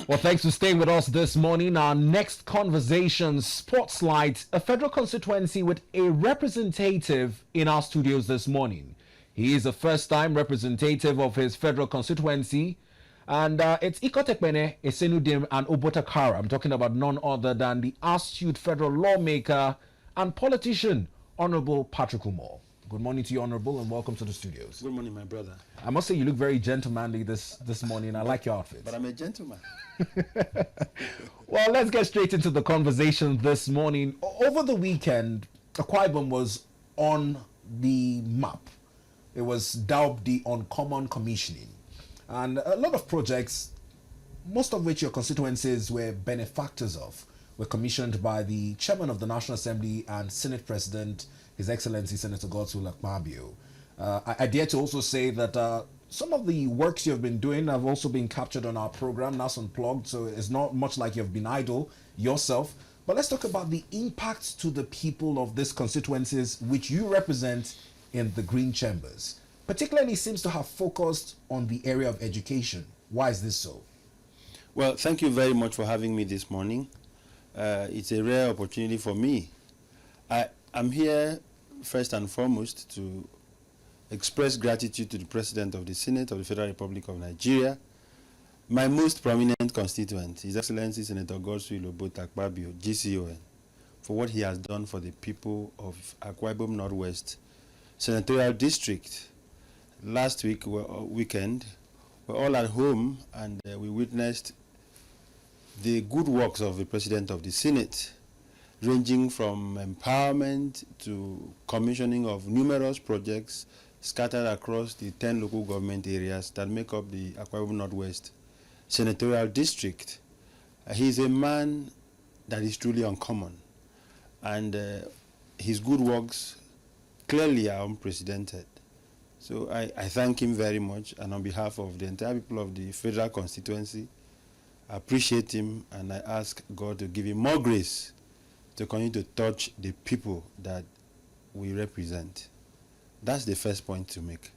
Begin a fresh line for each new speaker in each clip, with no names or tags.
Well, thanks for staying with us this morning. Our next conversation spotlights a federal constituency with a representative in our studios this morning. He is a first-time representative of his federal constituency, and it's Ikot Ekpene, Essien Udim, and Obot Akara. I'm talking about none other than the astute federal lawmaker and politician, Honorable Patrick Umoh. Good morning to you, Honorable, and welcome to the studios.
Good morning, my brother.
I must say you look very gentlemanly this morning. I like your outfit.
But I'm a gentleman.
Well, let's get straight into the conversation this morning. Over the weekend, Akwa Ibom was on the map. It was dubbed the Uncommon Commissioning. And a lot of projects, most of which your constituencies were benefactors of, were commissioned by the Chairman of the National Assembly and Senate President, His Excellency Senator Godswill Akpabio. I dare to also say that some of the works you've been doing have also been captured on our program, NAS Unplugged, so it's not much like you've been idle yourself. But let's talk about the impact to the people of these constituencies which you represent in the Green Chambers. Particularly seems to have focused on the area of education. Why is this so?
Well, thank you very much for having me this morning. It's a rare opportunity for me. I'm here first and foremost to express gratitude to the President of the Senate of the Federal Republic of Nigeria, my most prominent constituent, His Excellency Senator Godswill Akpabio, GCON, for what he has done for the people of Akwa Ibom Northwest Senatorial District. Last weekend, we're all at home and we witnessed the good works of the President of the Senate, ranging from empowerment to commissioning of numerous projects scattered across the 10 local government areas that make up the Akwa Ibom Northwest Senatorial District. He's a man that is truly uncommon, and his good works clearly are unprecedented. So I thank him very much, and on behalf of the entire people of the federal constituency, I appreciate him, and I ask God to give him more grace to continue to touch the people that we represent. That's the first point to make.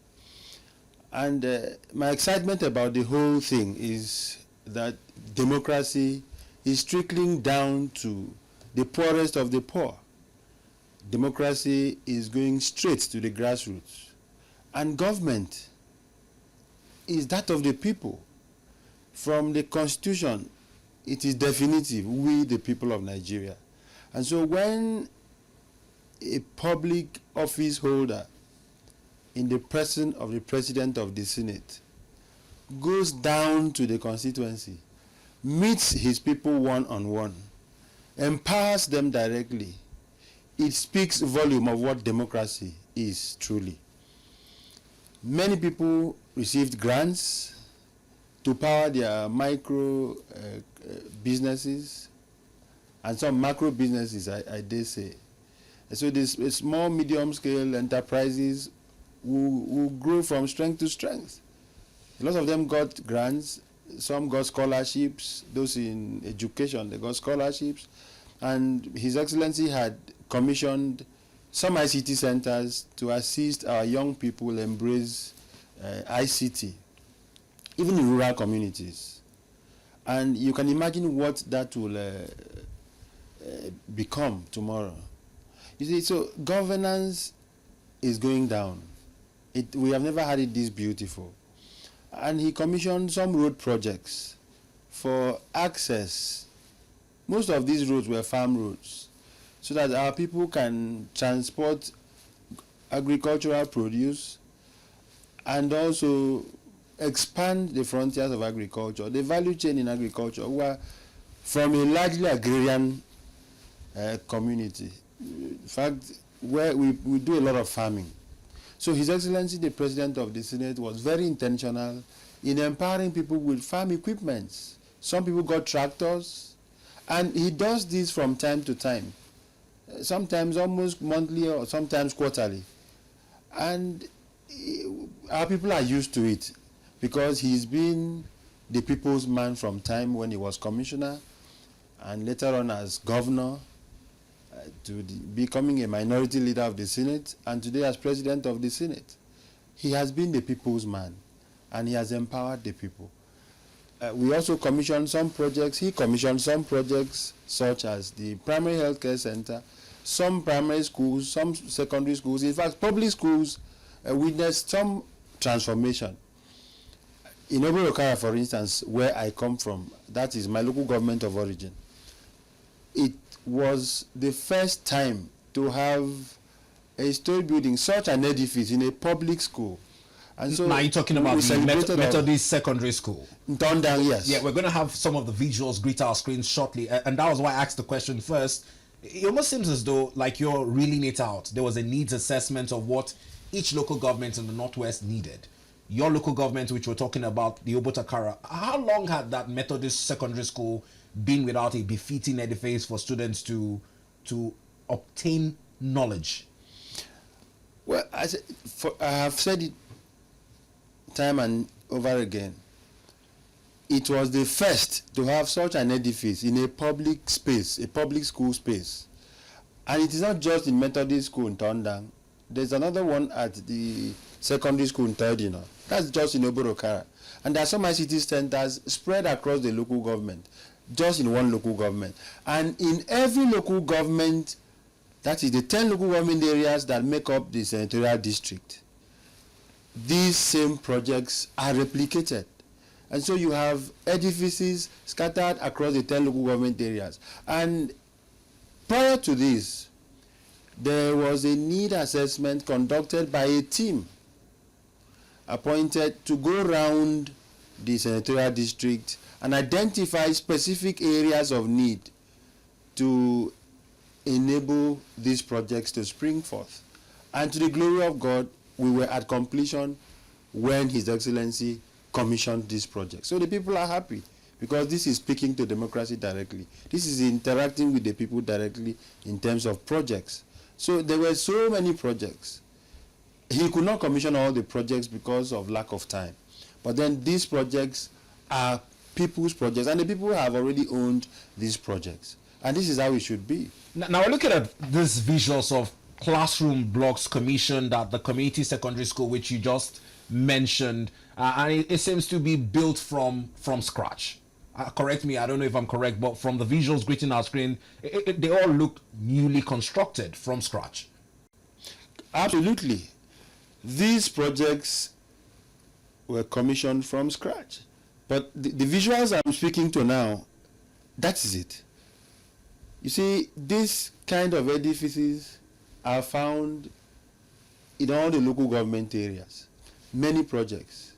And my excitement about the whole thing is that democracy is trickling down to the poorest of the poor. Democracy is going straight to the grassroots. And government is that of the people. From the Constitution, it is definitive, we the people of Nigeria. And so when a public office holder in the person of the President of the Senate goes down to the constituency, meets his people one-on-one, empowers them directly, it speaks volume of what democracy is truly. Many people received grants to power their micro businesses and some macro businesses, I dare say. And so these small, medium-scale enterprises will grow from strength to strength. A lot of them got grants, some got scholarships, those in education, they got scholarships, and His Excellency had commissioned some ICT centers to assist our young people embrace ICT, even in rural communities. And you can imagine what that will become tomorrow. You see, so governance is going down. We have never had it this beautiful. And he commissioned some road projects for access. Most of these roads were farm roads, so that our people can transport agricultural produce and also expand the frontiers of agriculture, the value chain in agriculture. We are from a largely agrarian community. In fact, where we do a lot of farming. So His Excellency, the President of the Senate, was very intentional in empowering people with farm equipments. Some people got tractors, and he does this from time to time, sometimes almost monthly or sometimes quarterly. And our people are used to it because he's been the people's man from time when he was commissioner and later on as governor to becoming a minority leader of the Senate, and today as President of the Senate. He has been the people's man, and he has empowered the people. we also commissioned some projects. He commissioned some projects such as the primary healthcare center, some primary schools, some secondary schools. In fact, public schools witnessed some transformation. In Obot Akara, for instance, where I come from, that is my local government of origin, it was the first time to have a story building, such an edifice in a public school. And so
now you're talking about the Methodist Secondary School.
Tondang, yes.
Yeah, we're going to have some of the visuals greet our screens shortly. And that was why I asked the question first. It almost seems as though, like, you're reeling it out. There was a needs assessment of what each local government in the Northwest needed. Your local government, which we're talking about, the Obot Akara, how long had that Methodist Secondary School been without a befitting edifice for students to obtain knowledge?
Well, I have said it time and over again. It was the first to have such an edifice in a public space, a public school space. And it is not just in Methodist School in Tondang. There's another one at the secondary school in Terdino. That's just in Obot Akara. And there are some ICT centers spread across the local government, just in one local government. And in every local government, that is the 10 local government areas that make up the senatorial district, these same projects are replicated. And so you have edifices scattered across the 10 local government areas. And prior to this, there was a need assessment conducted by a team appointed to go around the senatorial district and identify specific areas of need to enable these projects to spring forth. And to the glory of God, we were at completion when His Excellency commissioned this project. So the people are happy because this is speaking to democracy directly. This is interacting with the people directly in terms of projects. So there were so many projects. He could not commission all the projects because of lack of time. But then these projects are people's projects, and the people have already owned these projects. And this is how it should be.
Now we're looking at these visuals of classroom blocks commissioned at the community secondary school, which you just mentioned, and it seems to be built from scratch. Correct me, I don't know if I'm correct, but from the visuals greeting our screen, they all look newly constructed from scratch.
Absolutely. These projects were commissioned from scratch. But the visuals I'm speaking to now, that is it. You see, this kind of edifices are found in all the local government areas, many projects.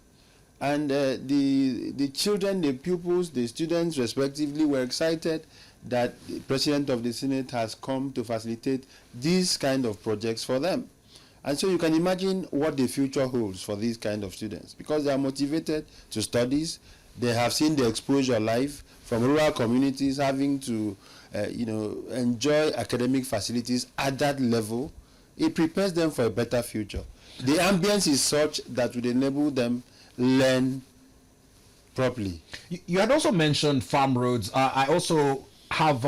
And the children, the pupils, the students respectively were excited that the President of the Senate has come to facilitate these kind of projects for them. And so you can imagine what the future holds for these kind of students, because they are motivated to studies. They have seen the exposure life from rural communities, having to enjoy academic facilities at that level. It prepares them for a better future. The ambience is such that would enable them learn properly.
You had also mentioned farm roads. I also have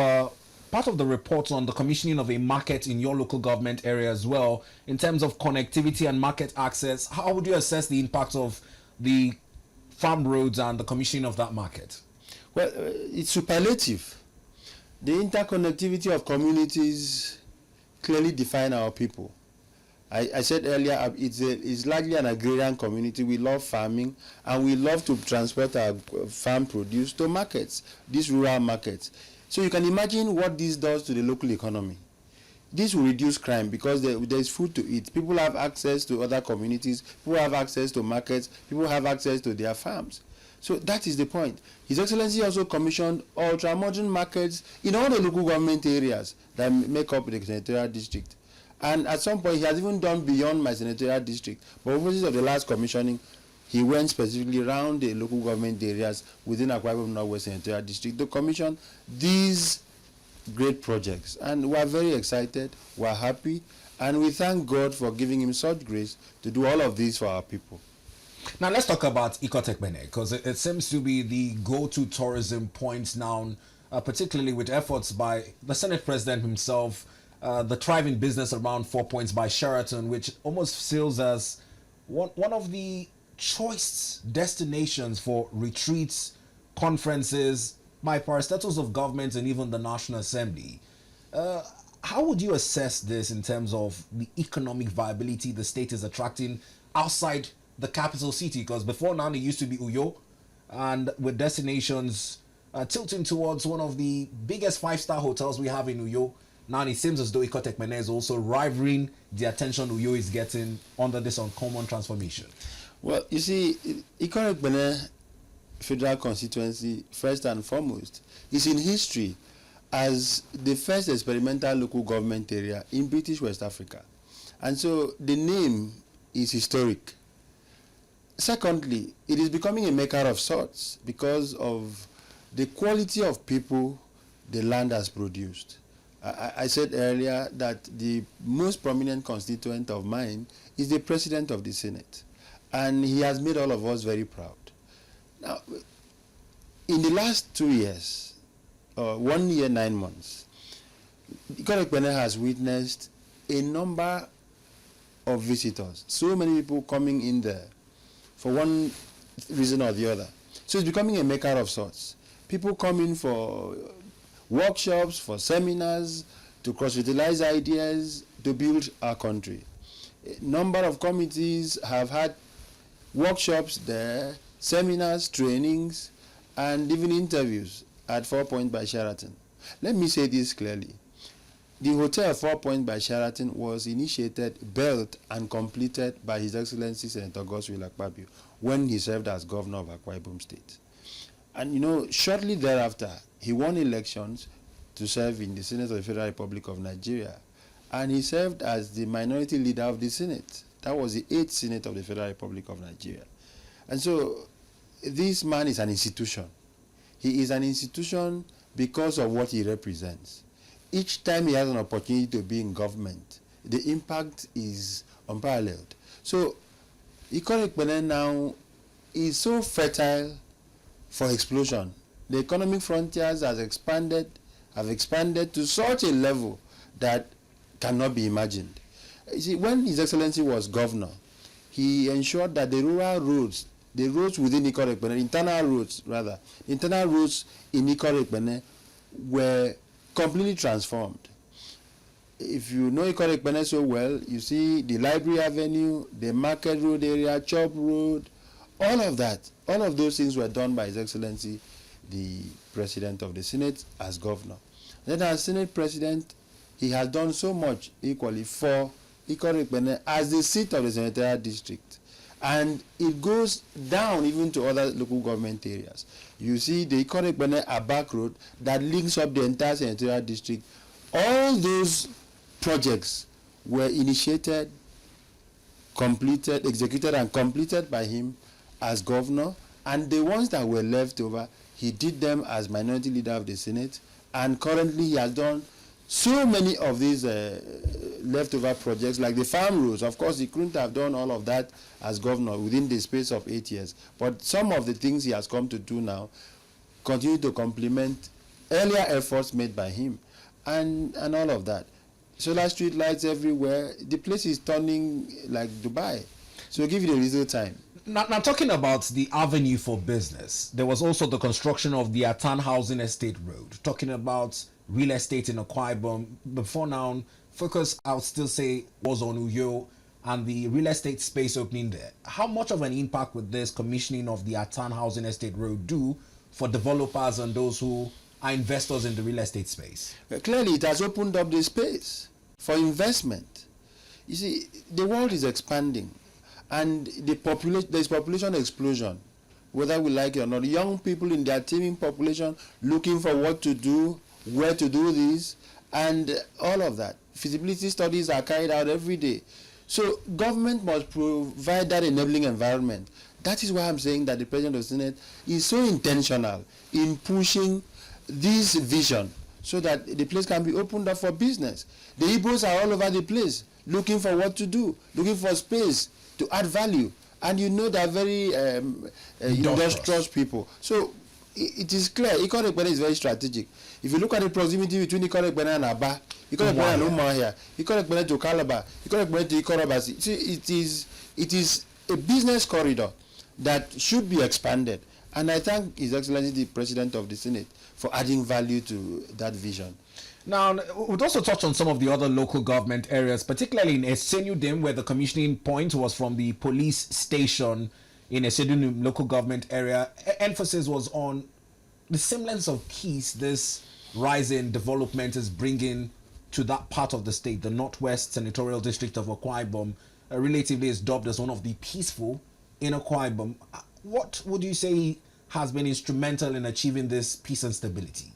part of the report on the commissioning of a market in your local government area as well, in terms of connectivity and market access. How would you assess the impact of the farm roads and the commissioning of that market?
Well, it's superlative. The interconnectivity of communities clearly define our people. I said earlier, it's largely an agrarian community. We love farming, and we love to transport our farm produce to markets, these rural markets. So you can imagine what this does to the local economy. This will reduce crime because there's food to eat. People have access to other communities. People have access to markets. People have access to their farms. So that is the point. His Excellency also commissioned ultra-modern markets in all the local government areas that make up the senatorial district. And at some point, he has even done beyond my senatorial district. But over the process of the last commissioning, he went specifically around the local government areas within Akwa Ibom Northwest Senatorial District to commission these great projects. And we are very excited, we are happy, and we thank God for giving him such grace to do all of this for our people.
Now let's talk about Ikot Ekpene, because it seems to be the go-to tourism point now, particularly with efforts by the Senate President himself, the thriving business around 4 Points by Sheraton, which almost feels as one of the choice destinations for retreats conferences, by parastatals of government and even the National Assembly. How would you assess this in terms of the economic viability the state is attracting outside the capital city? Because before now it used to be Uyo, and with destinations tilting towards one of the biggest five-star hotels we have in Uyo. Now it seems as though Ikot Ekpene is also rivaling the attention Uyo is getting under this uncommon transformation.
Well, you see, Ikot Ekpene Federal Constituency, first and foremost, is in history as the first experimental local government area in British West Africa. And so the name is historic. Secondly, it is becoming a maker of sorts because of the quality of people the land has produced. I said earlier that the most prominent constituent of mine is the President of the Senate, and he has made all of us very proud. Now, in the last 2 years, 1 year, 9 months, Ikot Ekpene has witnessed a number of visitors, so many people coming in there for one reason or the other. So it's becoming a maker of sorts. People come in for workshops, for seminars, to cross-utilize ideas, to build our country. A number of committees have had workshops there, seminars, trainings, and even interviews at 4 Point by Sheraton. Let me say this clearly. The hotel 4 Point by Sheraton was initiated, built, and completed by His Excellency Senator Godswill Akpabio when he served as governor of Akwa Ibom State. And you know, shortly thereafter, he won elections to serve in the Senate of the Federal Republic of Nigeria. And he served as the minority leader of the Senate. That was the 8th Senate of the Federal Republic of Nigeria. And so, this man is an institution. He is an institution because of what he represents. Each time he has an opportunity to be in government, the impact is unparalleled. So, Ikot Ekpene now is so fertile for explosion. The economic frontiers have expanded to such a level that cannot be imagined. You see, when His Excellency was governor, he ensured that the rural roads, the roads within Ikot Ekpene, internal roads in Ikot Ekpene were completely transformed. If you know Ikot Ekpene so well, you see the Library Avenue, the Market Road area, Chop Road, all of that, all of those things were done by His Excellency, the President of the Senate, as governor. Then as Senate President, he has done so much equally for Ikot Ekpene as the seat of the senatorial district. And it goes down even to other local government areas. You see the Ikot Ekpene Abak Road that links up the entire senatorial district. All those projects were initiated, completed, executed and completed by him as governor, and the ones that were left over, he did them as minority leader of the Senate, and currently he has done so many of these leftover projects, like the farm roads. Of course, he couldn't have done all of that as governor within the space of 8 years, but some of the things he has come to do now continue to complement earlier efforts made by him, and all of that. Solar street lights everywhere. The place is turning like Dubai. So give it a little time.
Now, talking about the avenue for business, there was also the construction of the Atan Housing Estate Road. Talking about real estate in Akwa Ibom. Before now, focus, I would still say, was on Uyo and the real estate space opening there. How much of an impact would this commissioning of the Atan Housing Estate Road do for developers and those who are investors in the real estate space?
Clearly, it has opened up the space for investment. You see, the world is expanding. And there's population explosion, whether we like it or not. Young people in their teeming population looking for what to do, where to do this, and all of that. Feasibility studies are carried out every day. So government must provide that enabling environment. That is why I'm saying that the President of the Senate is so intentional in pushing this vision so that the place can be opened up for business. The Igbos are all over the place looking for what to do, looking for space to add value, and you know they're very industrious people. So it is clear, Ikot Ekpene is very strategic. If you look at the proximity between Ikot Ekpene and Aba, Ikot Ekpene and Umoh here, Ikot Ekpene to Calabar, Ikot Ekpene to Ikorobasi, it is a business corridor that should be expanded, And I thank His Excellency the President of the Senate for adding value to that vision.
Now, we'd also touch on some of the other local government areas, particularly in Essien Udim, where the commissioning point was from the police station in Essien Udim local government area. Emphasis was on the semblance of peace this rise in development is bringing to that part of the state. The Northwest Senatorial District of Akwa Ibom relatively is dubbed as one of the peaceful in Akwa Ibom. What would you say has been instrumental in achieving this peace and stability?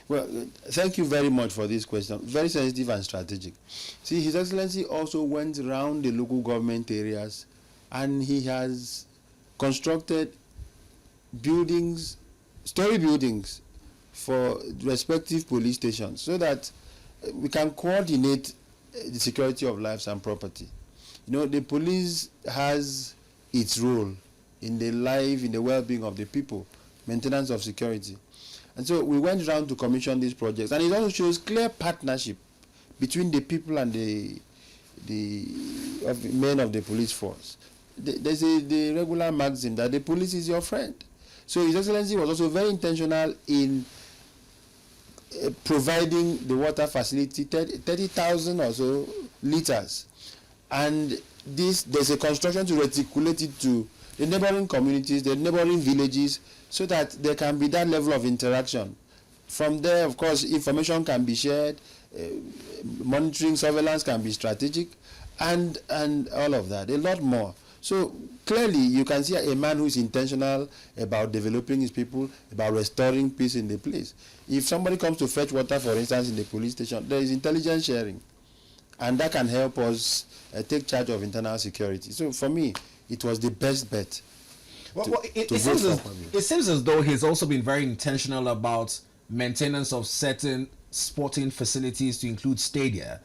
Well, thank you very much for this question. Very sensitive and strategic. See, His Excellency also went around the local government areas and he has constructed buildings, story buildings for respective police stations so that we can coordinate the security of lives and property. You know, the police has its role in the life, in the well-being of the people, maintenance of security. And so we went around to commission these projects, and it also shows clear partnership between the people and the men of the police force. There's the regular maxim that the police is your friend. So His Excellency was also very intentional in providing the water facility, 30,000 or so liters. And there's a construction to reticulate it to the neighboring communities, the neighboring villages, so that there can be that level of interaction. From there, of course, information can be shared, monitoring, surveillance can be strategic, and all of that, a lot more. So clearly, you can see a man who is intentional about developing his people, about restoring peace in the place. If somebody comes to fetch water, for instance, in the police station, there is intelligence sharing, and that can help us take charge of internal security. So for me, it was the best bet.
It seems as though he's also been very intentional about maintenance of certain sporting facilities to include stadia.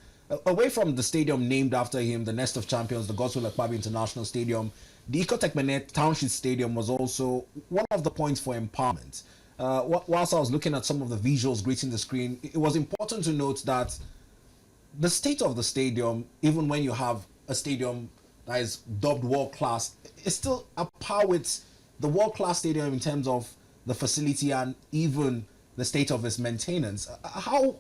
Away from the stadium named after him, the Nest of Champions, the Godswill Akpabio International Stadium, the Ikot Ekpene Township Stadium was also one of the points for empowerment. Whilst I was looking at some of the visuals greeting the screen, it was important to note that the state of the stadium, even when you have a stadium that is dubbed world-class, is still a par with the world-class stadium in terms of the facility and even the state of its maintenance. How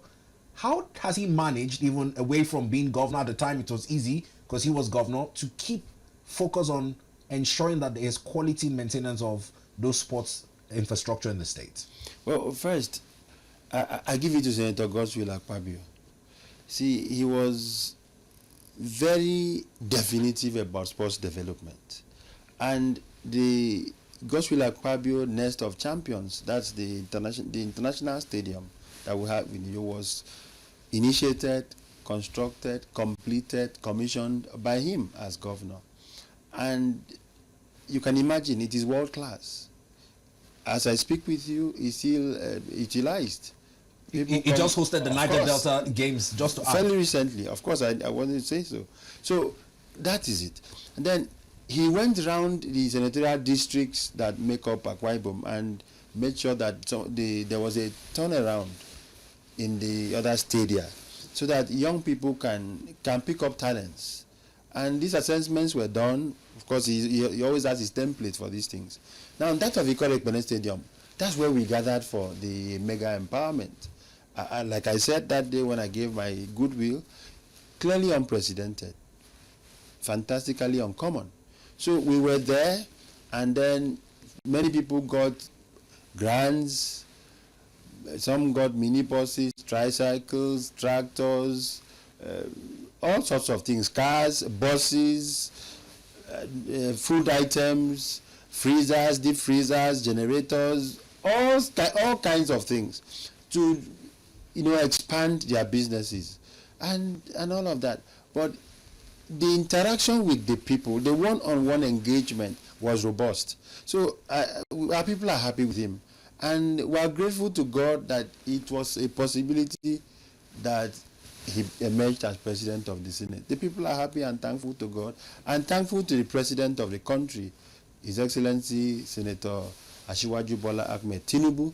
has he managed, even away from being governor at the time, it was easy because he was governor, to keep focus on ensuring that there is quality maintenance of those sports infrastructure in the state? Well,
first, I give it to Senator Godswill Akpabio. See, he was very definitive about sports development. And the Godswill Akpabio Nest of Champions, that's the international stadium that we have in Umoh, was initiated, constructed, completed, commissioned by him as governor. And you can imagine it is world class. As I speak with you, it's still utilized.
He just hosted the Niger Delta Games just to
fairly recently. Of course, I wanted to say so. So that is it. And then he went around the senatorial districts that make up Akwa Ibom and made sure that there was a turnaround in the other stadia so that young people can pick up talents. And these assessments were done. Of course, he always has his template for these things. Now, that of Ikot Ekpene Stadium, that's where we gathered for the mega empowerment. Like I said that day when I gave my goodwill, clearly unprecedented, fantastically uncommon. So we were there, and then many people got grants, some got mini buses, tricycles, tractors, all sorts of things, cars, buses, food items, freezers, deep freezers, generators, all kinds of things to expand their businesses and all of that. But the interaction with the people, the one-on-one engagement was robust. So our people are happy with him. And we are grateful to God that it was a possibility that he emerged as president of the Senate. The people are happy and thankful to God and thankful to the president of the country, His Excellency Senator Asiwaju Bola Ahmed Tinubu,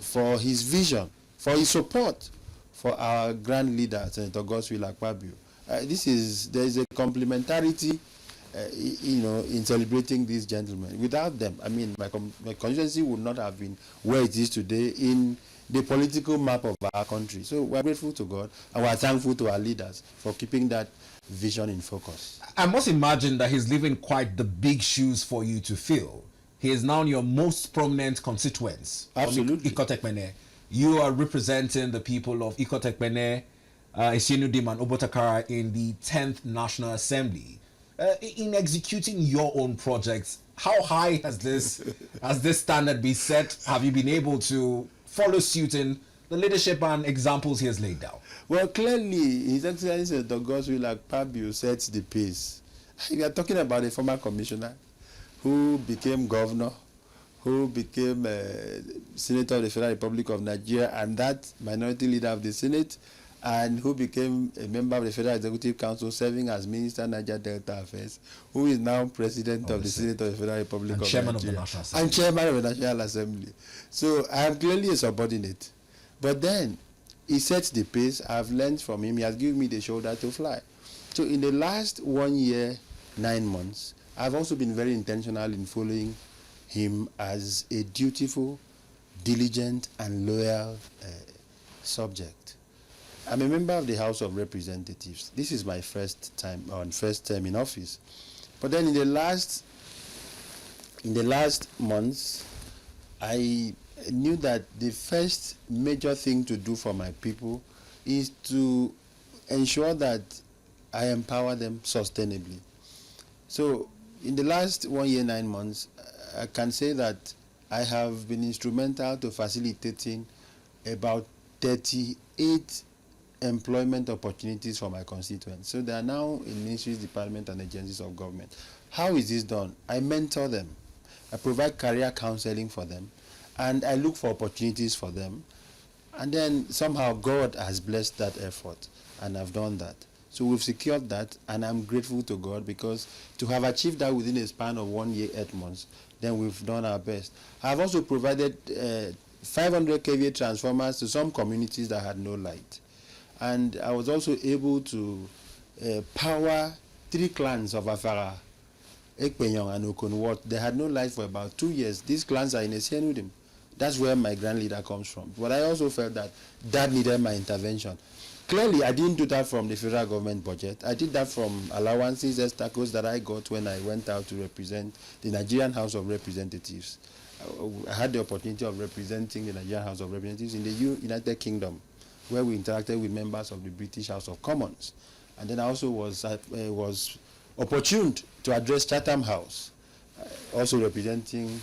for his vision, for his support for our grand leader, Senator Godswill Akpabio. There is a complementarity in celebrating these gentlemen. Without them, I mean, my constituency would not have been where it is today in the political map of our country. So we're grateful to God, and we're thankful to our leaders for keeping that vision in focus.
I must imagine that he's leaving quite the big shoes for you to fill. He is now your most prominent constituent.
Absolutely.
Ikot Ekpene. You are representing the people of Ikot Ekpene, Essien Udim and Obot Akara in the 10th National Assembly. In executing your own projects, how high has this standard been set? Have you been able to follow suit in the leadership and examples he has laid down?
Well, clearly, His Excellency Dr. Godswill Akpabio sets the pace. We are talking about a former commissioner who became governor, who became Senator of the Federal Republic of Nigeria, and that minority leader of the Senate, and who became a member of the Federal Executive Council, serving as Minister Niger Delta Affairs, who is now President of the Senate of the Federal Republic of Nigeria.
Chairman of the National Assembly.
And Chairman of the National Assembly. So I am clearly a subordinate. But then, he sets the pace. I've learned from him. He has given me the shoulder to fly. So in the last 1 year, 9 months, I've also been very intentional in following him as a dutiful, diligent, and loyal subject. I'm a member of the House of Representatives. This is my first term in office. But then in the last months, I knew that the first major thing to do for my people is to ensure that I empower them sustainably. So in the last 1 year, 9 months, I can say that I have been instrumental to facilitating about 38 employment opportunities for my constituents. So they are now in ministries, departments, and agencies of government. How is this done? I mentor them. I provide career counseling for them, and I look for opportunities for them. And then somehow God has blessed that effort, and I've done that. So we've secured that, and I'm grateful to God, because to have achieved that within a span of 1 year, 8 months, then we've done our best. I've also provided 500 kVA transformers to some communities that had no light. And I was also able to power 3 clans of Afara, Ekpenyong and Okonwot. They had no light for about 2 years. These clans are in Essien Udim. That's where my grand leader comes from. But I also felt that that needed my intervention. Clearly, I didn't do that from the federal government budget. I did that from allowances, estakos that I got when I went out to represent the Nigerian House of Representatives. I had the opportunity of representing the Nigerian House of Representatives in the United Kingdom, where we interacted with members of the British House of Commons. And then I also was opportuned to address Chatham House, also representing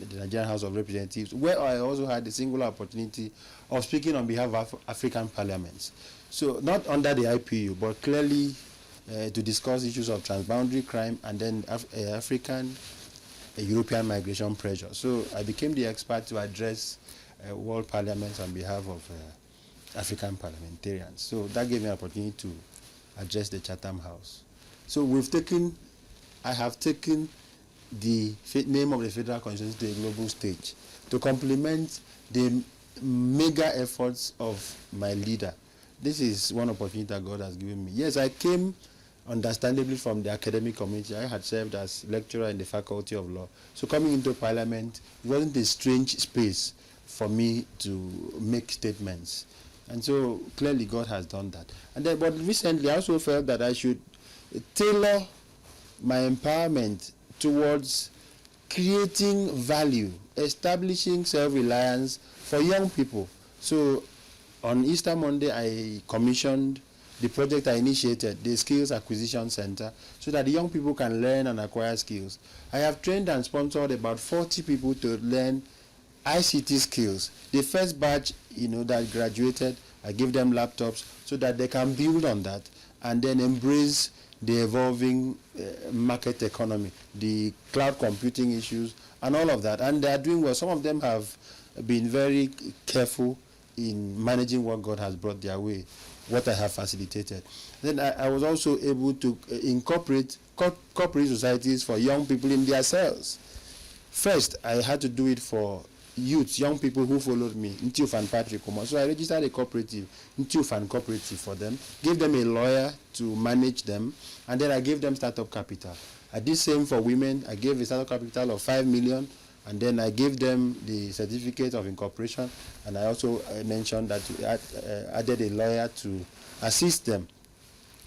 the Nigerian House of Representatives, where I also had the singular opportunity of speaking on behalf of African parliaments. So not under the IPU, but clearly to discuss issues of transboundary crime and then African European migration pressure. So I became the expert to address world parliaments on behalf of African parliamentarians. So that gave me an opportunity to address the Chatham House. So I have taken the name of the federal constituency to a global stage to complement the mega efforts of my leader. This is one opportunity that God has given me. Yes, I came understandably from the academic community. I had served as lecturer in the Faculty of Law. So coming into Parliament, it wasn't a strange space for me to make statements. And so clearly God has done that. And then, but recently I also felt that I should tailor my empowerment towards creating value, establishing self-reliance for young people. So on Easter Monday, I commissioned the project I initiated, the Skills Acquisition Center, so that the young people can learn and acquire skills. I have trained and sponsored about 40 people to learn ICT skills. The first batch, that graduated, I give them laptops so that they can build on that and then embrace the evolving market economy, the cloud computing issues, and all of that. And they are doing well. Some of them have been very careful in managing what God has brought their way, what I have facilitated. Then I was also able to incorporate corporate societies for young people in their cells. First, I had to do it for youth, young people who followed me, Ntiuf and Patrick Umoh. So I registered a cooperative, Ntiuf and Cooperative, for them, gave them a lawyer to manage them, and then I gave them startup capital. I did same for women. I gave a startup capital of 5 million, and then I gave them the certificate of incorporation, and I also mentioned that added a lawyer to assist them.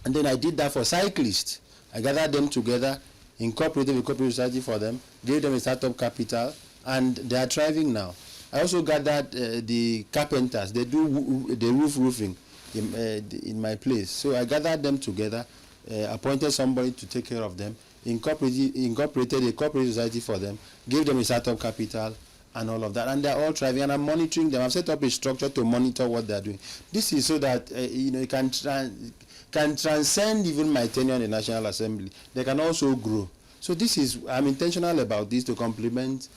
And then I did that for cyclists. I gathered them together, incorporated a corporate society for them, gave them a startup capital, and they are thriving now. I also gathered the carpenters. They do the roofing in my place. So I gathered them together, appointed somebody to take care of them, incorporated a corporate society for them, gave them a startup capital, and all of that. And they're all thriving, and I'm monitoring them. I've set up a structure to monitor what they're doing. This is so that it can transcend even my tenure in the National Assembly. They can also grow. So I'm intentional about this to complement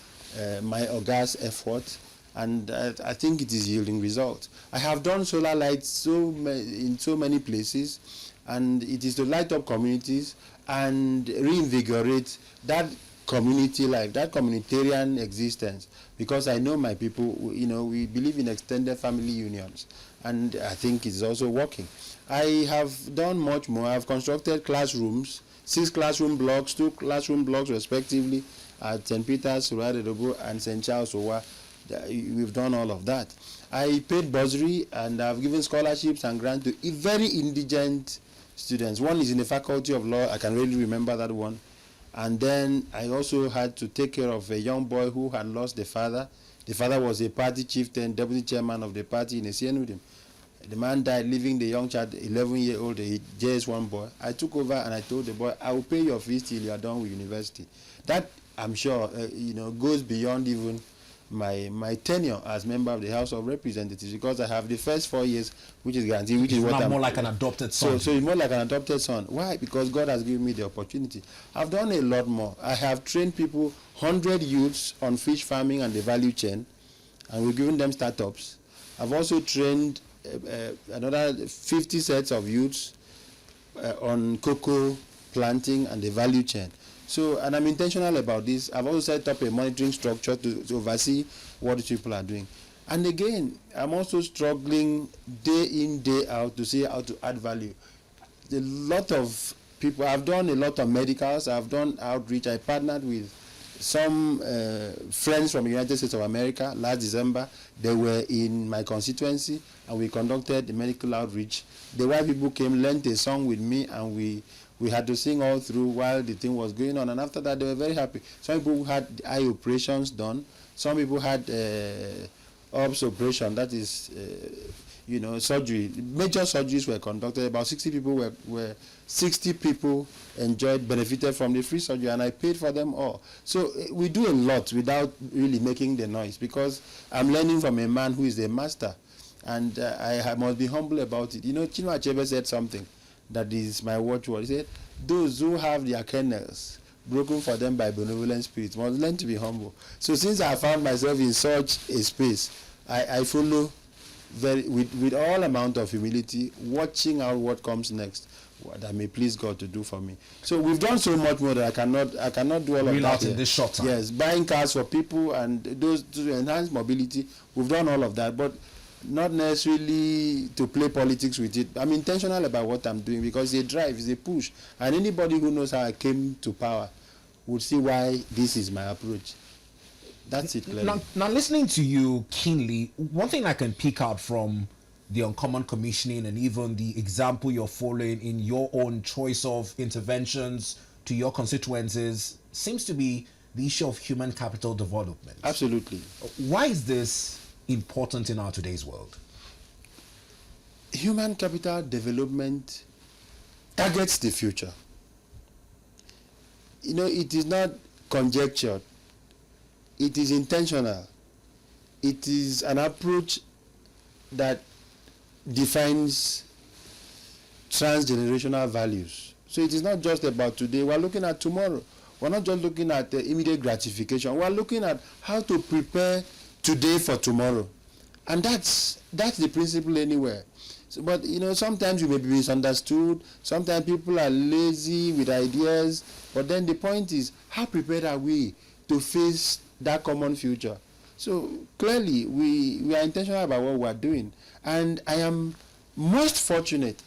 my Oga's effort, and I think it is yielding results. I have done solar lights in so many places, and it is to light up communities and reinvigorate that community life, that communitarian existence, because I know my people, we believe in extended family unions, and I think it's also working. I have done much more. I've constructed classrooms, 6 classroom blocks, 2 classroom blocks respectively at St. Peter's, Surare, and St. Charles Owa. We've done all of that. I paid bursary, and I've given scholarships and grants to very indigent students. One is in the Faculty of Law. I can really remember that one. And then I also had to take care of a young boy who had lost the father. The father was a party chieftain, deputy chairman of the party in Essien Udim. The man died, leaving the young child, 11-year-old, a JS1 boy. I took over and I told the boy, I will pay your fees till you are done with university. That, I'm sure, goes beyond even my tenure as member of the House of Representatives, because I have the first 4 years, which is guaranteed, which is what I'm
more like an adopted son.
So it's more like an adopted son. Why? Because God has given me the opportunity. I've done a lot more. I have trained people, 100 youths on fish farming and the value chain, and we've given them startups. I've also trained another 50 sets of youths on cocoa planting and the value chain. So, and I'm intentional about this. I've also set up a monitoring structure to oversee what these people are doing. And again, I'm also struggling day in, day out to see how to add value. A lot of people, I've done a lot of medicals, I've done outreach. I partnered with some friends from the United States of America last December. They were in my constituency, and we conducted the medical outreach. The white people came, learned a song with me, and we had to sing all through while the thing was going on. And after that, they were very happy. Some people had eye operations done. Some people had OBS operation, that is, surgery. Major surgeries were conducted. About 60 people benefited from the free surgery, and I paid for them all. So we do a lot without really making the noise, because I'm learning from a man who is a master, and I must be humble about it. Chinua Achebe said something that is my watchword. He said, those who have their kennels broken for them by benevolent spirits must learn to be humble. So since I found myself in such a space, I follow with all amount of humility, watching out what comes next, what I may please God to do for me. So we've done so much more that I cannot do all of that
in this short time.
Yes, buying cars for people and those to enhance mobility. We've done all of that, but not necessarily to play politics with it. I'm intentional about what I'm doing, because it's a drive, it's a push. And anybody who knows how I came to power would see why this is my approach. That's it.
Now, listening to you keenly, one thing I can pick out from the Uncommon Commissioning and even the example you're following in your own choice of interventions to your constituencies seems to be the issue of human capital development.
Absolutely.
Why is this important in our today's world?
Human capital development targets the future. It is not conjectured. It is intentional. It is an approach that defines transgenerational values. So it is not just about today. We're looking at tomorrow. We're not just looking at immediate gratification. We're looking at how to prepare today for tomorrow. And that's the principle anywhere. So, but sometimes you may be misunderstood. Sometimes people are lazy with ideas. But then the point is, how prepared are we to face that common future? So clearly, we are intentional about what we are doing. And I am most fortunate.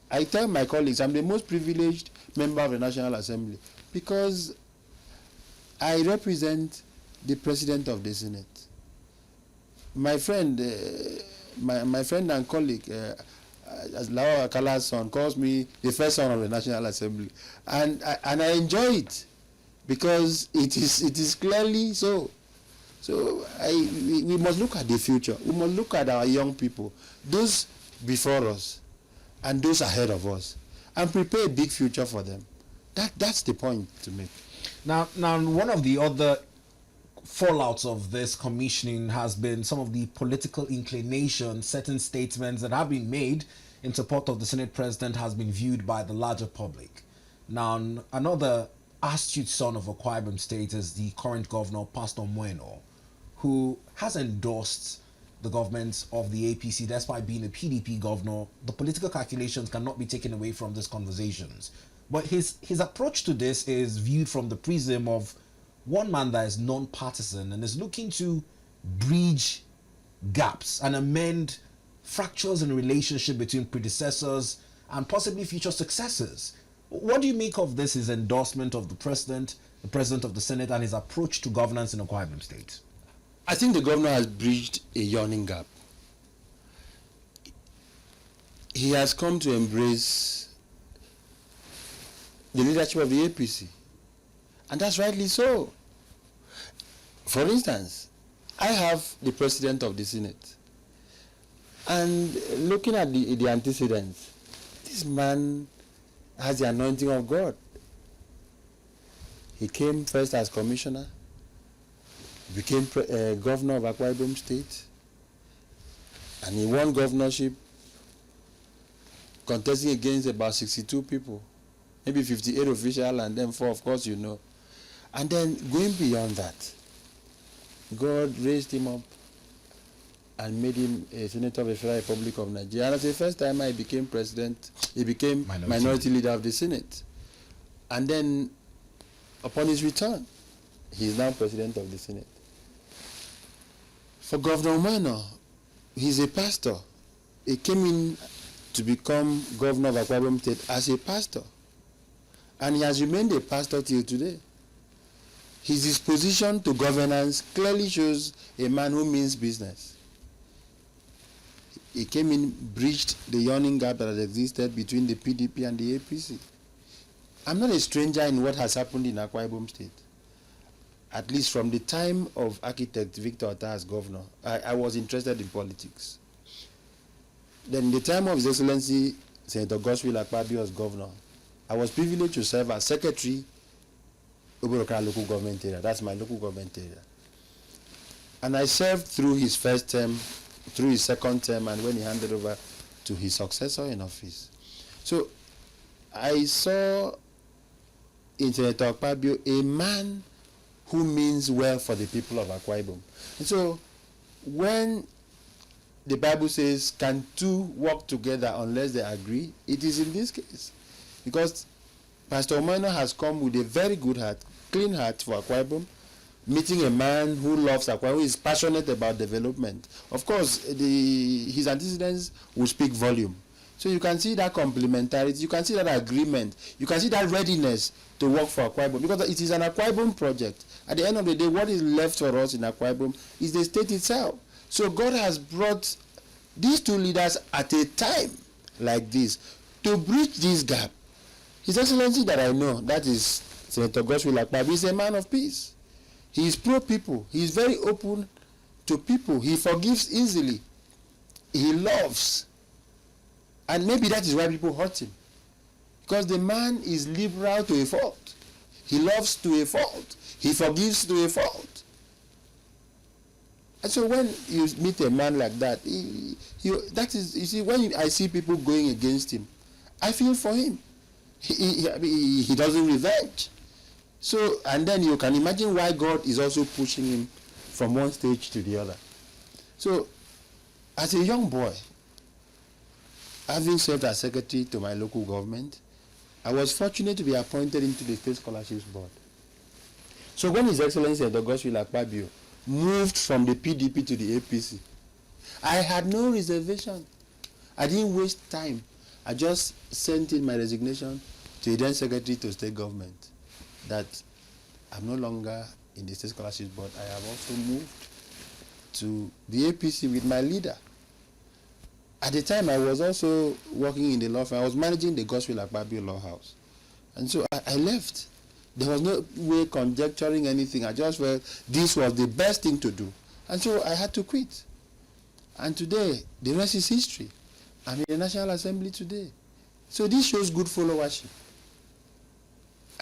I tell my colleagues, I'm the most privileged member of the National Assembly. Because I represent the President of the Senate. My friend, my friend and colleague, as Lawa Akala's son, calls me the first son of the National Assembly, and I enjoy it because it is clearly so. So we must look at the future. We must look at our young people, those before us, and those ahead of us, and prepare a big future for them. That's the point to make.
Now, one of the other fallouts of this commissioning has been some of the political inclinations, certain statements that have been made in support of the Senate President has been viewed by the larger public. Now, another astute son of Akwa Ibom State is the current governor, Pastor Umoh, who has endorsed the government of the APC despite being a PDP governor. The political calculations cannot be taken away from these conversations. But his approach to this is viewed from the prism of one man that is non-partisan and is looking to bridge gaps and amend fractures in relationship between predecessors and possibly future successors. What do you make of this, his endorsement of the president of the Senate, and his approach to governance in Akwa Ibom State?
I think the governor has bridged a yawning gap. He has come to embrace the leadership of the APC. And that's rightly so. For instance, I have the president of the Senate. And looking at the antecedents, this man has the anointing of God. He came first as commissioner, became governor of Akwa Ibom State, and he won governorship contesting against about 62 people, maybe 58 officials, and then 4, of course, you know. And then going beyond that, God raised him up and made him a senator of the Federal Republic of Nigeria. And as the first time he became president, he became minority leader of the Senate. And then, upon his return, he is now president of the Senate. For Governor Umoh, he's a pastor. He came in to become governor of Akwa Ibom State as a pastor. And he has remained a pastor till today. His disposition to governance clearly shows a man who means business. He came in, bridged the yawning gap that has existed between the PDP and the APC. I'm not a stranger in what has happened in Akwa Ibom State. At least from the time of architect Victor Otta as governor, I was interested in politics. Then in the time of His Excellency Senator Godswill Akpabio as governor, I was privileged to serve as secretary Obot Akara local government area. That's my local government area. And I served through his first term, through his second term, and when he handed over to his successor in office. So I saw in Senator Akpabio a man who means well for the people of Akwa Ibom. And so when the Bible says, can two work together unless they agree? It is in this case. Because Pastor Umoh has come with a very good heart, clean heart for Akwa Ibom, meeting a man who loves Akwa Ibom, who is passionate about development. Of course, his antecedents will speak volume. So you can see that complementarity, you can see that agreement, you can see that readiness to work for Akwa Ibom, because it is an Akwa Ibom project. At the end of the day, what is left for us in Akwa Ibom is the state itself. So God has brought these two leaders at a time like this to bridge this gap. His Excellency that I know, that is Senator Godswill Akpabio, is a man of peace. He is pro-people. He is very open to people. He forgives easily. He loves. And maybe that is why people hurt him. Because the man is liberal to a fault. He loves to a fault. He forgives to a fault. And so when you meet a man like that, that is, you see, when I see people going against him, I feel for him. He doesn't revenge. So, and then you can imagine why God is also pushing him from one stage to the other. So, as a young boy, having served as secretary to my local government, I was fortunate to be appointed into the State Scholarships Board. So when His Excellency Dr. Godswill Akpabio moved from the PDP to the APC, I had no reservation. I didn't waste time. I just sent in my resignation to the then secretary to state government. that I'm no longer in the State Scholarship Board. I have also moved to the APC with my leader. At the time, I was also working in the law firm. I was managing the Godswill Akpabio Law House. And so I left. There was no way conjecturing anything. I just felt this was the best thing to do. And so I had to quit. And today, the rest is history. I'm in the National Assembly today. So this shows good followership.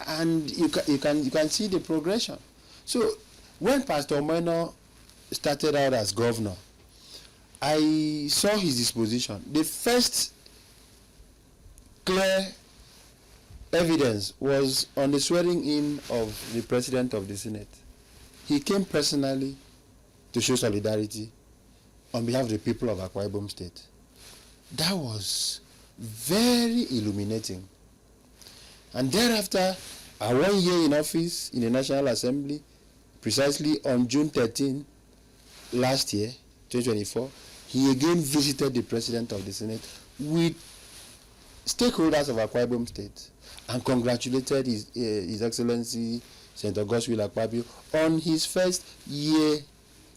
And you can see the progression. So when Pastor Umoh started out as governor, I saw his disposition. The first clear evidence was on the swearing in of the President of the Senate. He came personally to show solidarity on behalf of the people of Akwa Ibom State. That was very illuminating. And thereafter, I 1 year in office in the National Assembly, precisely on June 13 last year, 2024, he again visited the President of the Senate with stakeholders of Akwa Ibom State and congratulated His Excellency Senator Godswill Akpabio on his first year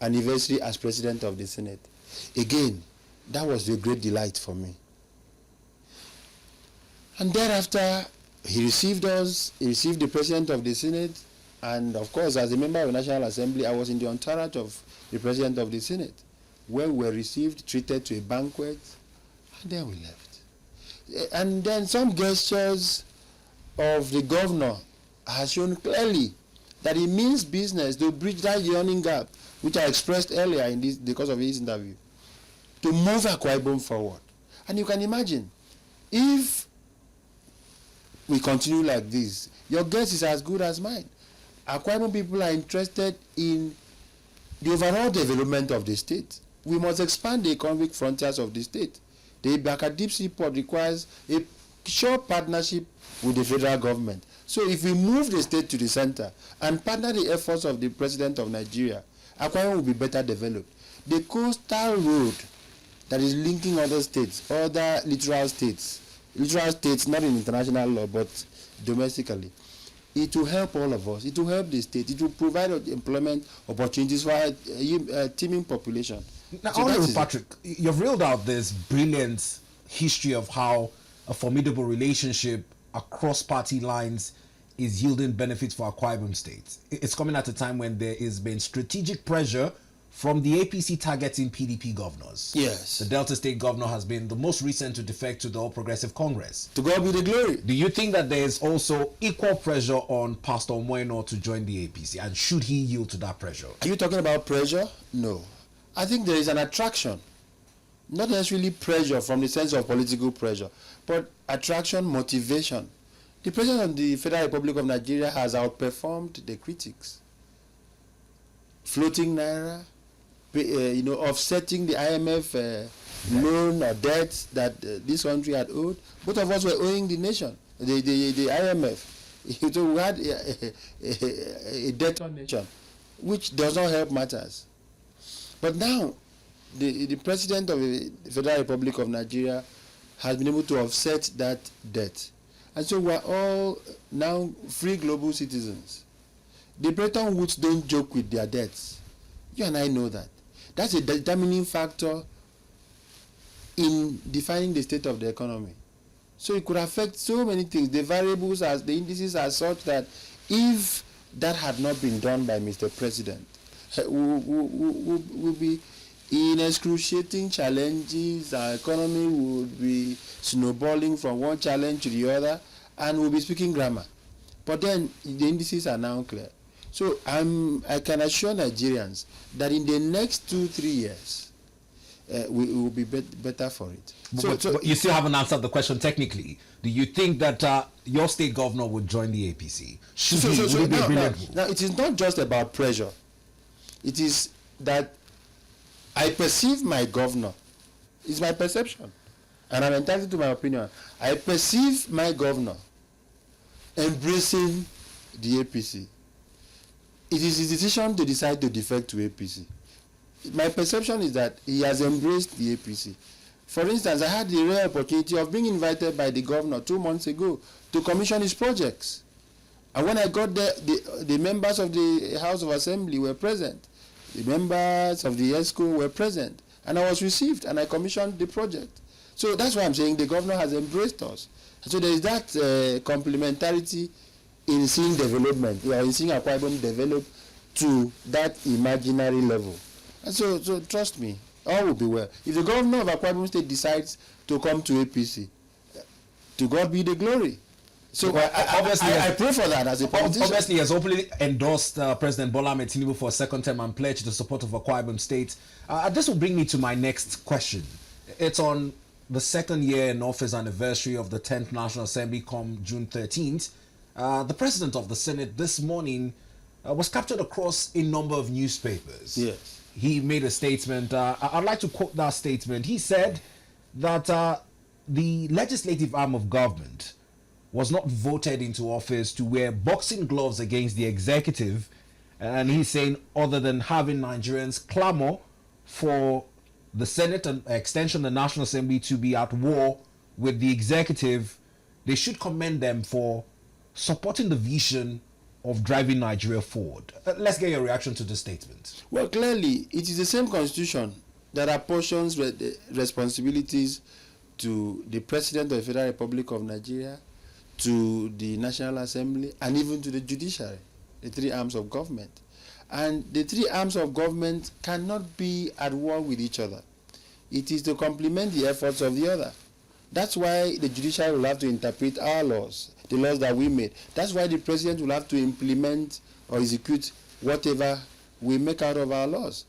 anniversary as President of the Senate. Again, that was a great delight for me. And thereafter, he received us, he received the President of the Senate, and of course, as a member of the National Assembly, I was in the entourage of the President of the Senate, when we were received, treated to a banquet, and then we left. And then some gestures of the governor has shown clearly that he means business to bridge that yawning gap, which I expressed earlier in the course of this interview, to move Akwa Ibom forward. And you can imagine, if we continue like this, your guess is as good as mine. Akwa Ibom people are interested in the overall development of the state. We must expand the economic frontiers of the state. The Ibaka Deep Sea Port requires a sure partnership with the federal government. So if we move the state to the center and partner the efforts of the President of Nigeria, Akwa Ibom will be better developed. The coastal road that is linking other states, other littoral states not in international law but domestically, it will help all of us. It will help the state. It will provide employment opportunities for a teeming population.
Now,
So
Patrick, you've reeled out this brilliant history of how a formidable relationship across party lines is yielding benefits for Akwa Ibom State. It's coming at a time when there has been strategic pressure from the APC targeting PDP governors.
Yes.
The Delta State governor has been the most recent to defect to the All Progressive Congress.
To God be the glory.
Do you think that there is also equal pressure on Pastor Umoh to join the APC, and should he yield to that pressure?
Are you talking about pressure? No. I think there is an attraction. Not necessarily pressure from the sense of political pressure, but attraction, motivation. The President of the Federal Republic of Nigeria has outperformed the critics. Floating naira, offsetting the IMF loan or debt that this country had owed. Both of us were owing the nation, the IMF. So we had a debtor nation, which does not help matters. But now, the President of the Federal Republic of Nigeria has been able to offset that debt. And so we are all now free global citizens. The Bretton Woods don't joke with their debts. You and I know that. That's a determining factor in defining the state of the economy. So it could affect so many things. The variables, as the indices are such that if that had not been done by Mr. President, we'll be in excruciating challenges. Our economy would be snowballing from one challenge to the other, and we'll be speaking grammar. But then the indices are now clear. So I can assure Nigerians that in the next 2-3 years, we will be better for it.
But you still haven't answered the question technically. Do you think that your state governor would join the APC?
Now, it is not just about pressure. It is that I perceive my governor. It's my perception. And I'm entitled to my opinion. I perceive my governor embracing the APC. It is his decision to decide to defect to APC. My perception is that he has embraced the APC. For instance, I had the rare opportunity of being invited by the governor 2 months ago to commission his projects. And when I got there, the members of the House of Assembly were present. The members of the ESCO were present. And I was received, and I commissioned the project. So that's why I'm saying the governor has embraced us. So there is that complementarity in seeing development, in seeing Akwa Ibom develop to that imaginary level. And so trust me, all will be well. If the governor of Akwa Ibom State decides to come to APC, to God be the glory. So I pray for that as a politician.
Obviously, he has openly endorsed President Bola Ahmed Tinubu for a second term and pledged the support of Akwa Ibom State. This will bring me to my next question. It's on the second year in office anniversary of the 10th National Assembly come June 13th. The President of the Senate this morning was captured across a number of newspapers.
Yes.
He made a statement. I'd like to quote that statement. He said that the legislative arm of government was not voted into office to wear boxing gloves against the executive. And he's saying, other than having Nigerians clamor for the Senate and extension of the National Assembly to be at war with the executive, they should commend them for supporting the vision of driving Nigeria forward. Let's get your reaction to this statement.
Well, clearly, it is the same constitution that apportions the responsibilities to the President of the Federal Republic of Nigeria, to the National Assembly, and even to the judiciary, the three arms of government. And the three arms of government cannot be at war with each other. It is to complement the efforts of the other. That's why the judiciary will have to interpret our laws, the laws that we made. That's why the president will have to implement or execute whatever we make out of our laws.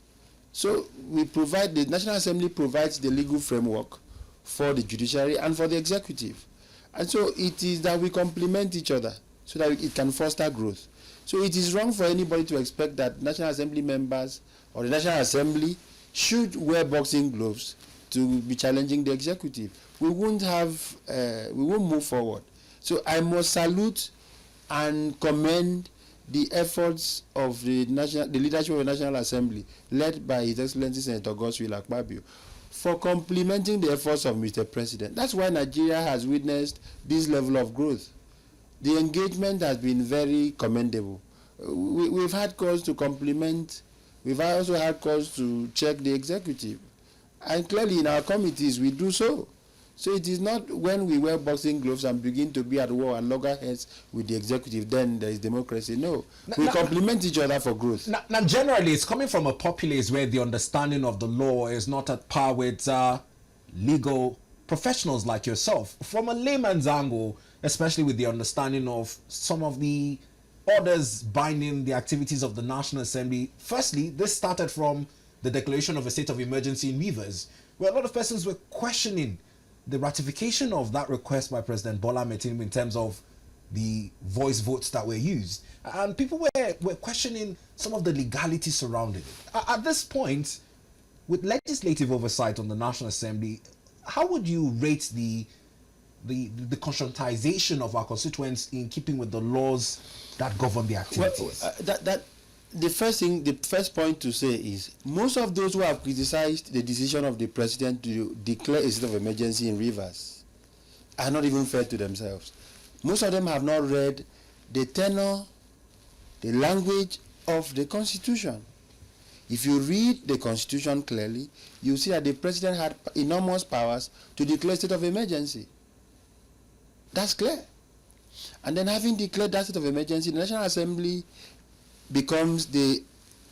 So we provide, the National Assembly provides the legal framework for the judiciary and for the executive. And so it is that we complement each other so that it can foster growth. So it is wrong for anybody to expect that National Assembly members or the National Assembly should wear boxing gloves to be challenging the executive. We won't move forward. So I must salute and commend the efforts of the leadership of the National Assembly, led by His Excellency Senator Godswill Akpabio, for complementing the efforts of Mr. President. That's why Nigeria has witnessed this level of growth. The engagement has been very commendable. We've had cause to compliment. We've also had cause to check the executive. And clearly in our committees, we do so. So it is not when we wear boxing gloves and begin to be at war and loggerheads with the executive, then there is democracy. No. We complement each other for growth.
Now, generally, it's coming from a populace where the understanding of the law is not at par with legal professionals like yourself. From a layman's angle, especially with the understanding of some of the orders binding the activities of the National Assembly. Firstly, this started from the declaration of a state of emergency in Rivers, where a lot of persons were questioning the ratification of that request by President Bola Ahmed Tinubu in terms of the voice votes that were used. And people were questioning some of the legality surrounding it. At this point, with legislative oversight on the National Assembly, how would you rate the conscientization of our constituents in keeping with the laws that govern the activities?
Well, the first point to say is, most of those who have criticized the decision of the president to declare a state of emergency in Rivers are not even fair to themselves. Most of them have not read the tenor, the language of the Constitution. If you read the Constitution clearly, you see that the president had enormous powers to declare a state of emergency. That's clear. And then, having declared that state of emergency, the National Assembly becomes the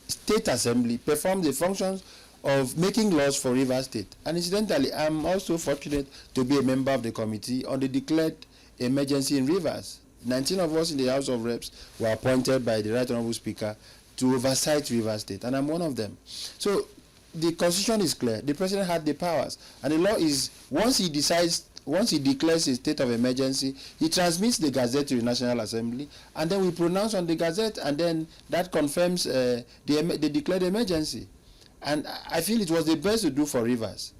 state assembly, performs the functions of making laws for Rivers State. And incidentally, I'm also fortunate to be a member of the committee on the declared emergency in Rivers. 19 of us in the House of Reps were appointed by the Right Honourable Speaker to oversight Rivers State, and I'm one of them. So the Constitution is clear. The President had the powers, and the law is, once he declares a state of emergency, he transmits the Gazette to the National Assembly, and then we pronounce on the Gazette, and then that confirms the declared emergency. And I feel it was the best to do for Rivers.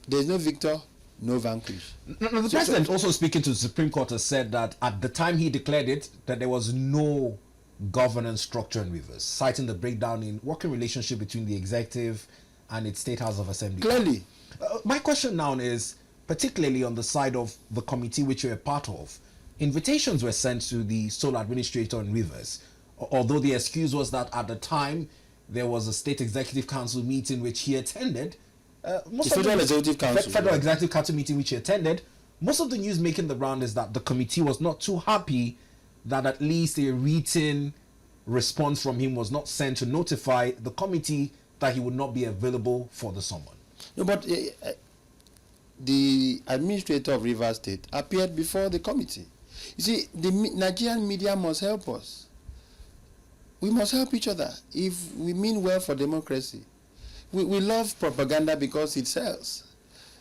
There is no victor, no vanquish.
No, the president also speaking to the Supreme Court has said that at the time he declared it, that there was no governance structure in Rivers, citing the breakdown in working relationship between the executive and its State House of Assembly.
Clearly.
My question now is, particularly on the side of the committee which you're a part of, invitations were sent to the sole administrator in Rivers, although the excuse was that at the time there was a state executive council meeting which he attended.
Federal Executive Council.
Federal Executive Council meeting which he attended. Most of the news making the round is that the committee was not too happy that at least a written response from him was not sent to notify the committee that he would not be available for the summon.
No, but the administrator of Rivers State appeared before the committee. You see, the Nigerian media must help us. We must help each other if we mean well for democracy. We love propaganda because it sells.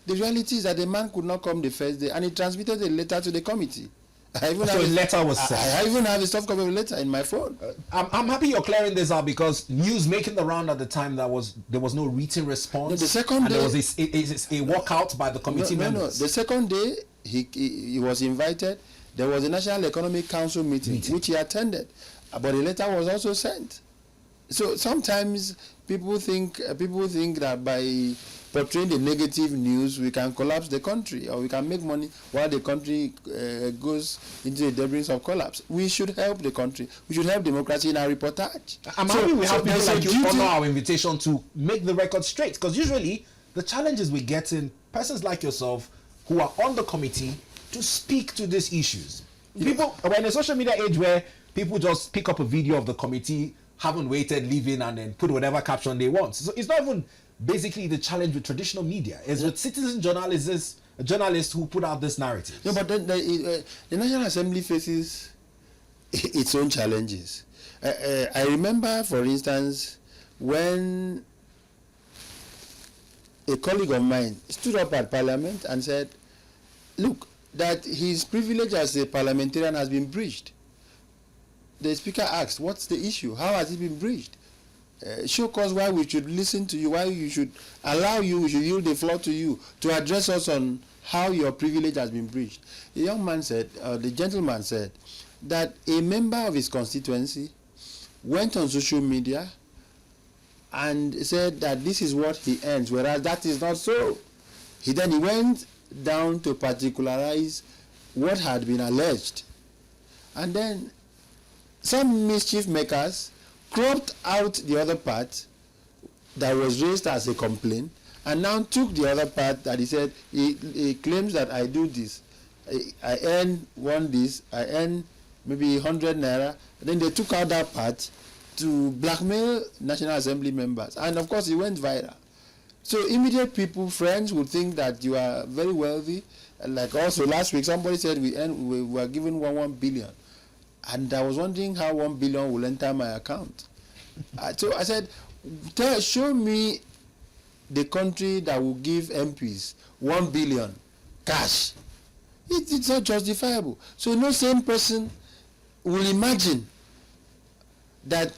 The reality is that the man could not come the first day, and he transmitted a letter to the committee.
So a letter was sent.
I even have a soft copy of a letter in my phone.
I'm happy you're clearing this out, because news making the round at the time there was no written response.
No, the second day,
there was a walkout by the committee members.
The second day he was invited. There was a National Economic Council meeting which he attended, but a letter was also sent. So sometimes people think that by portraying the negative news we can collapse the country, or we can make money while the country goes into the debris of collapse. We should help the country. We should help democracy in our reportage.
I'm happy we have people like you honor our invitation to make the record straight, because usually the challenge is we get in persons like yourself who are on the committee to speak to these issues. People, we're in a social media age where people just pick up a video of the committee, haven't waited, leaving, and then put whatever caption they want. So it's not even basically the challenge with traditional media. It's with citizen journalists who put out this narrative.
No, but the National Assembly faces its own challenges. I remember, for instance, when a colleague of mine stood up at Parliament and said, look, that his privilege as a parliamentarian has been breached. The Speaker asked, what's the issue? How has it been breached? Show cause why we should listen to you, why we should allow you, we should yield the floor to you to address us on how your privilege has been breached. The young man said, the gentleman said, that a member of his constituency went on social media and said that this is what he earns, whereas that is not so. He went down to particularize what had been alleged. And then some mischief makers cropped out the other part that was raised as a complaint, and now took the other part that he said, he claims that I do this. I earn this, I earn maybe 100 naira. Then they took out that part to blackmail National Assembly members. And of course, it went viral. So immediate people, friends, would think that you are very wealthy. Like also last week, somebody said we were given 1 billion. And I was wondering how 1 billion will enter my account. So I said, show me the country that will give MPs 1 billion cash. It's not justifiable. So no sane person will imagine that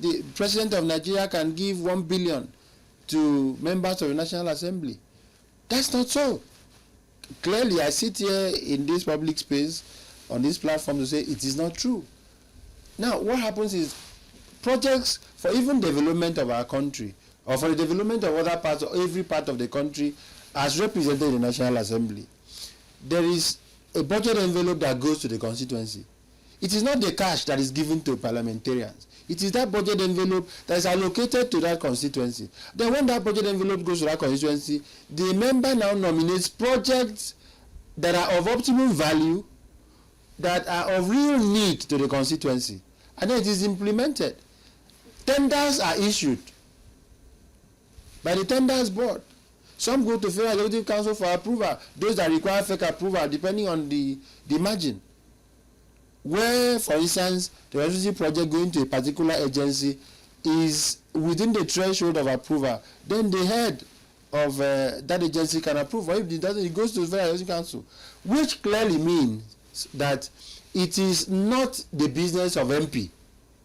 the President of Nigeria can give 1 billion to members of the National Assembly. That's not so. Clearly, I sit here in this public space, on this platform, to say it is not true. Now, what happens is projects for even development of our country, or for the development of other parts, or every part of the country, as represented in the National Assembly, there is a budget envelope that goes to the constituency. It is not the cash that is given to parliamentarians. It is that budget envelope that is allocated to that constituency. Then when that budget envelope goes to that constituency, the member now nominates projects that are of optimum value, that are of real need to the constituency. And then it is implemented. Tenders are issued by the tenders board. Some go to Federal Executive Council for approval. Those that require fake approval, depending on the margin. Where, for instance, the electricity project going to a particular agency is within the threshold of approval, then the head of that agency can approve. Or if it doesn't, it goes to the Federal Executive Council, which clearly means that it is not the business of MP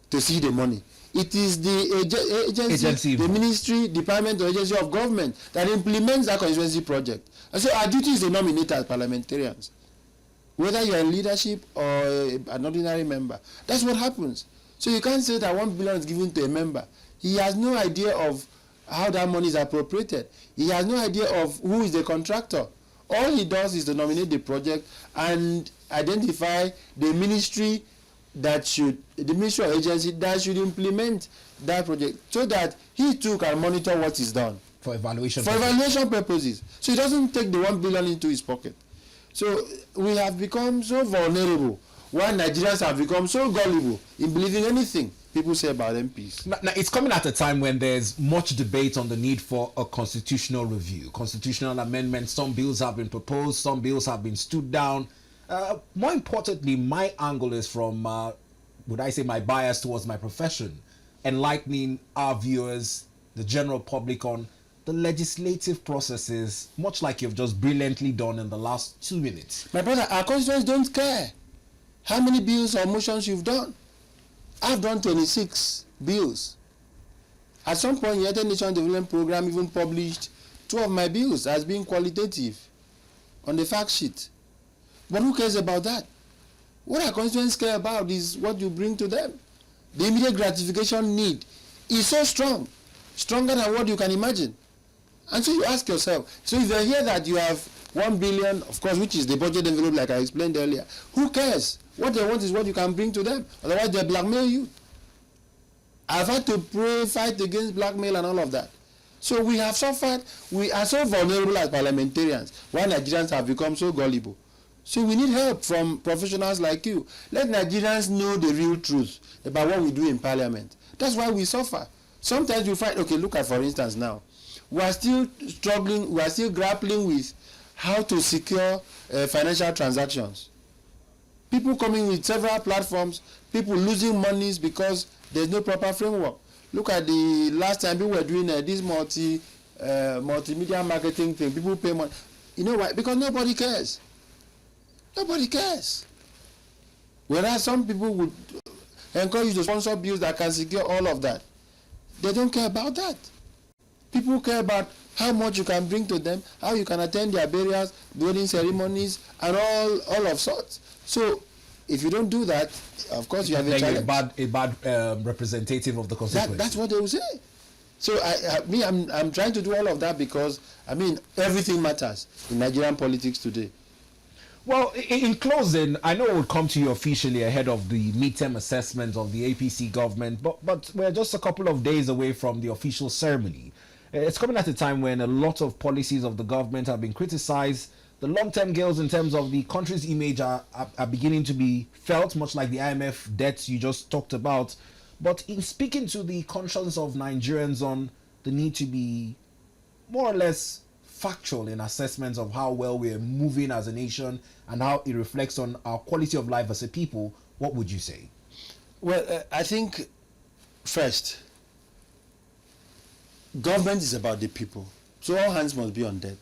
to see the money. It is the agency, the ministry, department, or agency of government that implements that constituency project. And so our duty is to nominate as parliamentarians, whether you are in leadership or an ordinary member. That's what happens. So you can't say that 1 billion is given to a member. He has no idea of how that money is appropriated. He has no idea of who is the contractor All he does is to nominate the project and identify the ministry or agency that should implement that project, so that he too can monitor what is done.
For evaluation
purposes. So he doesn't take the 1 billion into his pocket. So we have become so vulnerable, while Nigerians have become so gullible in believing anything people say about MPs.
Now, it's coming at a time when there's much debate on the need for a constitutional review, constitutional amendments. Some bills have been proposed, some bills have been stood down. More importantly, my angle is from, would I say, my bias towards my profession, enlightening our viewers, the general public, on the legislative processes, much like you've just brilliantly done in the last 2 minutes.
My brother, our constituents don't care how many bills or motions you've done. I've done 26 bills. At some point, the United Nations Development Program even published 2 of my bills as being qualitative on the fact sheet. But who cares about that? What our constituents care about is what you bring to them. The immediate gratification need is so strong, stronger than what you can imagine. And so you ask yourself, so if you hear that you have 1 billion, of course, which is the budget envelope like I explained earlier, who cares? What they want is what you can bring to them. Otherwise, they blackmail you. I've had to fight against blackmail and all of that. So we have suffered. We are so vulnerable as parliamentarians, while Nigerians have become so gullible. So we need help from professionals like you. Let Nigerians know the real truth about what we do in parliament. That's why we suffer. Sometimes you find, okay, look at, for instance, now, we are still struggling, we are still grappling with how to secure financial transactions. People coming with several platforms, people losing monies because there's no proper framework. Look at the last time we were doing this multimedia marketing thing. People pay money. You know why? Because nobody cares. Nobody cares. Whereas some people would encourage you to sponsor bills that can secure all of that. They don't care about that. People care about how much you can bring to them, how you can attend their burials, wedding ceremonies, and all of sorts. So, if you don't do that, of course you have a challenge.
A bad representative of the constituency.
That's what they will say. So, I'm trying to do all of that because, everything matters in Nigerian politics today.
Well, in closing, I know we'll come to you officially ahead of the midterm assessment of the APC government, but we're just a couple of days away from the official ceremony. It's coming at a time when a lot of policies of the government have been criticized. The long-term goals in terms of the country's image are beginning to be felt, much like the IMF debts you just talked about. But in speaking to the conscience of Nigerians on the need to be more or less factual in assessments of how well we're moving as a nation and how it reflects on our quality of life as a people, what would you say?
Well, I think first, government is about the people. So all hands must be on deck.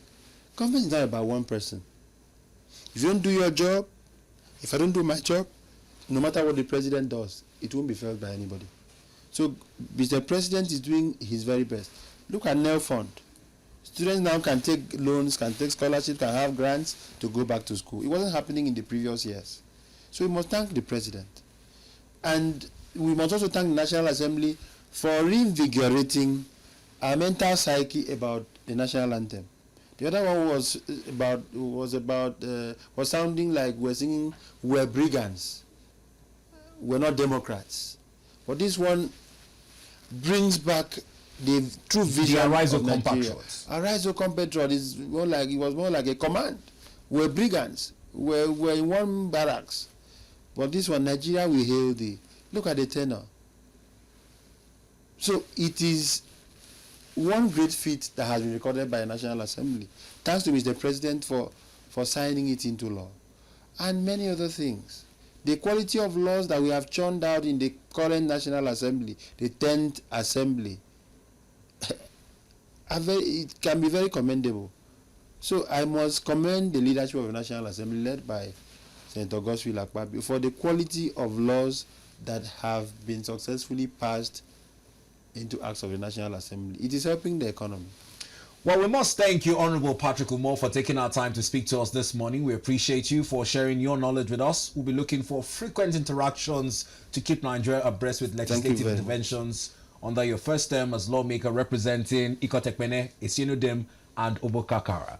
Government is not about one person. If you don't do your job, if I don't do my job, no matter what the president does, it won't be felt by anybody. So Mr. President is doing his very best. Look at NEL Fund. Students now can take loans, can take scholarships, can have grants to go back to school. It wasn't happening in the previous years. So we must thank the president. And we must also thank the National Assembly for reinvigorating our mental psyche about the national anthem. The other one was sounding like we're singing, we're brigands, we're not Democrats. But this one brings back the true vision
of Nigeria.
Arise, O compatriots. It was more like a command. We're brigands. We're in one barracks. But this one, Nigeria will hail thee. Look at the tenor. So it is one great feat that has been recorded by the National Assembly. Thanks to Mr. President for signing it into law. And many other things. The quality of laws that we have churned out in the current National Assembly, the 10th Assembly, it can be very commendable. So I must commend the leadership of the National Assembly led by Senator Godswill Akpabio for the quality of laws that have been successfully passed into acts of the National Assembly. It is helping the economy.
Well, we must thank you, Honorable Patrick Umoh, for taking our time to speak to us this morning. We appreciate you for sharing your knowledge with us. We'll be looking for frequent interactions to keep Nigeria abreast with legislative interventions under your first term as lawmaker representing Ikot Ekpene, Essien Udim, and Obot Akara.